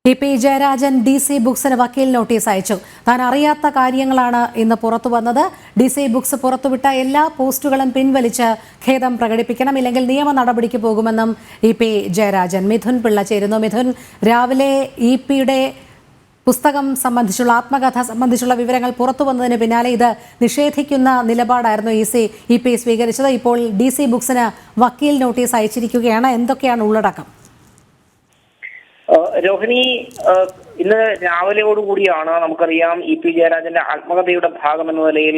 TP. Jayarajan DC ബുക്സിന് വക്കീൽ notice അയച്ചു. താൻ അറിയാത്ത കാര്യങ്ങളാണ് ഇന്ന് പുറത്തു വന്നത്. ഡി.സി ബുക്സ് പുറത്തുവിട്ട എല്ലാ പോസ്റ്റുകളും പിൻവലിച്ച് ഖേദം പ്രകടിപ്പിക്കണം, ഇല്ലെങ്കിൽ നിയമ നടപടിക്ക് പോകുമെന്നും ടി.പി. ജയരാജൻ. മിഥുൻ പിള്ള ചേരുന്നു. മിഥുൻ, രാവിലെ ഇ.പിയുടെ പുസ്തകം സംബന്ധിച്ചുള്ള ആത്മകഥ സംബന്ധിച്ചുള്ള വിവരങ്ങൾ പുറത്തു വന്നതിന് പിന്നാലെ ഇത് നിഷേധിക്കുന്ന നിലപാടായിരുന്നു ഇ.പി സ്വീകരിച്ചത്. ഇപ്പോൾ ഡി.സി ബുക്സിന് വക്കീൽ നോട്ടീസ് അയച്ചിരിക്കുകയാണ്. എന്തൊക്കെയാണ് ഉള്ളടക്കം? രോഹിണി, ഇന്ന് രാവിലെയോടുകൂടിയാണ് നമുക്കറിയാം ഇ.പി. ജയരാജന്റെ ആത്മകഥയുടെ ഭാഗം എന്ന നിലയിൽ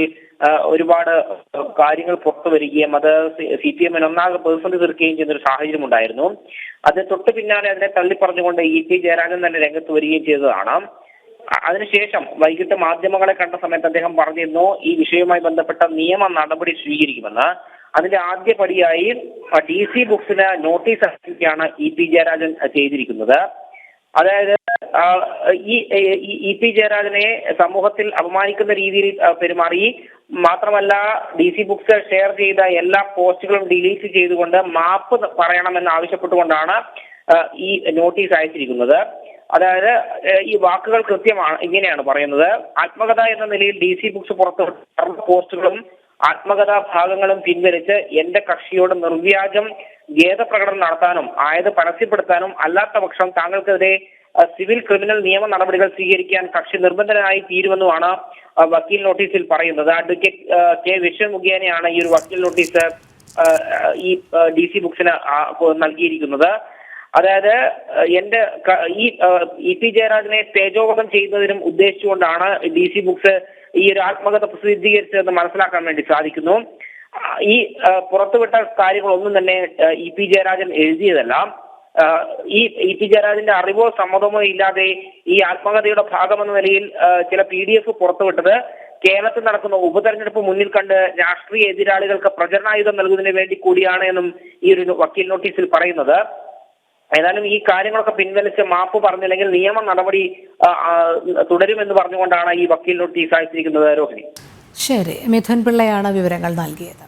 ഒരുപാട് കാര്യങ്ങൾ പുറത്തു വരികയും അത് CPM-ന് ഒന്നാകെ പ്രതിസന്ധി തീർക്കുകയും ചെയ്യുന്ന ഒരു സാഹചര്യം ഉണ്ടായിരുന്നു. അത് തൊട്ട് പിന്നാലെ അതിനെ തള്ളിപ്പറഞ്ഞുകൊണ്ട് ഇ.പി. ജയരാജൻ തന്നെ രംഗത്ത് വരികയും ചെയ്തതാണ്. അതിനുശേഷം വൈകിട്ട് മാധ്യമങ്ങളെ കണ്ട സമയത്ത് അദ്ദേഹം പറഞ്ഞിരുന്നു ഈ വിഷയവുമായി ബന്ധപ്പെട്ട നിയമ നടപടി സ്വീകരിക്കുമെന്ന്. അതിന്റെ ആദ്യപടിയായി ഡി.സി ബുക്സിന് നോട്ടീസ് അയക്കുകയാണ് ഇ.പി. ജയരാജൻ ചെയ്തിരിക്കുന്നത്. അതായത് ഇ.പി. ജയരാജനെ സമൂഹത്തിൽ അപമാനിക്കുന്ന രീതിയിൽ പെരുമാറി, മാത്രമല്ല ഡി.സി ബുക്സ് ഷെയർ ചെയ്ത എല്ലാ പോസ്റ്റുകളും ഡിലീറ്റ് ചെയ്തുകൊണ്ട് മാപ്പ് പറയണമെന്ന് ആവശ്യപ്പെട്ടുകൊണ്ടാണ് ഈ നോട്ടീസ് അയച്ചിരിക്കുന്നത്. അതായത് ഈ വാക്കുകൾ കൃത്യമാണ്, ഇങ്ങനെയാണ് പറയുന്നത്: ആത്മകഥ എന്ന നിലയിൽ ഡി.സി ബുക്സ് പുറത്തുവിട്ട പോസ്റ്റുകളും ആത്മകഥാ ഭാഗങ്ങളും പിൻവലിച്ച് എന്റെ കക്ഷിയോട് നിർവ്യാജം ഖേദപ്രകടനം നടത്താനും ആയത് പരസ്യപ്പെടുത്താനും അല്ലാത്ത പക്ഷം താങ്കൾക്കെതിരെ സിവിൽ ക്രിമിനൽ നിയമ നടപടികൾ സ്വീകരിക്കാൻ കക്ഷി നിർബന്ധനായി തീരുമെന്നുമാണ് വക്കീൽ നോട്ടീസിൽ പറയുന്നത്. അഡ്വക്കേറ്റ് കെ വിശ്വൻ മുഖേനയാണ് ഈ ഒരു വക്കീൽ നോട്ടീസ് ഈ ഡി.സി ബുക്സിന് നൽകിയിരിക്കുന്നത്. അതായത് ഇ.പി. ജയരാജനെ തേജോവധം ചെയ്യുന്നതിനും ഉദ്ദേശിച്ചുകൊണ്ടാണ് ഡി.സി ബുക്സ് ഈ ഒരു ആത്മകഥ പ്രസിദ്ധീകരിച്ചതെന്ന് മനസ്സിലാക്കാൻ വേണ്ടി സാധിക്കുന്നു. ഈ പുറത്തുവിട്ട കാര്യങ്ങളൊന്നും തന്നെ ഇ.പി. ജയരാജൻ എഴുതിയതല്ല. ഇ.പി. ജയരാജന്റെ അറിവോ സമ്മതമോ ഇല്ലാതെ ഈ ആത്മകഥയുടെ ഭാഗമെന്ന നിലയിൽ ചില PDF പുറത്തുവിട്ടത് കേരളത്തിൽ നടക്കുന്ന ഉപതെരഞ്ഞെടുപ്പ് മുന്നിൽ കണ്ട് രാഷ്ട്രീയ എതിരാളികൾക്ക് പ്രചരണായുധം നൽകുന്നതിന് വേണ്ടി കൂടിയാണ് എന്നും ഈ ഒരു വക്കീൽ നോട്ടീസിൽ പറയുന്നത്. ഏതായാലും ഈ കാര്യങ്ങളൊക്കെ പിൻവലിച്ച് മാപ്പ് പറഞ്ഞില്ലെങ്കിൽ നിയമ നടപടി തുടരുമെന്ന് പറഞ്ഞുകൊണ്ടാണ് ഈ വക്കീൽ നോട്ടീസ് അയച്ചിരിക്കുന്നത്. രോഹിണി, ശരി. മിഥുൻ പിള്ളയാണ് വിവരങ്ങൾ നൽകിയത്.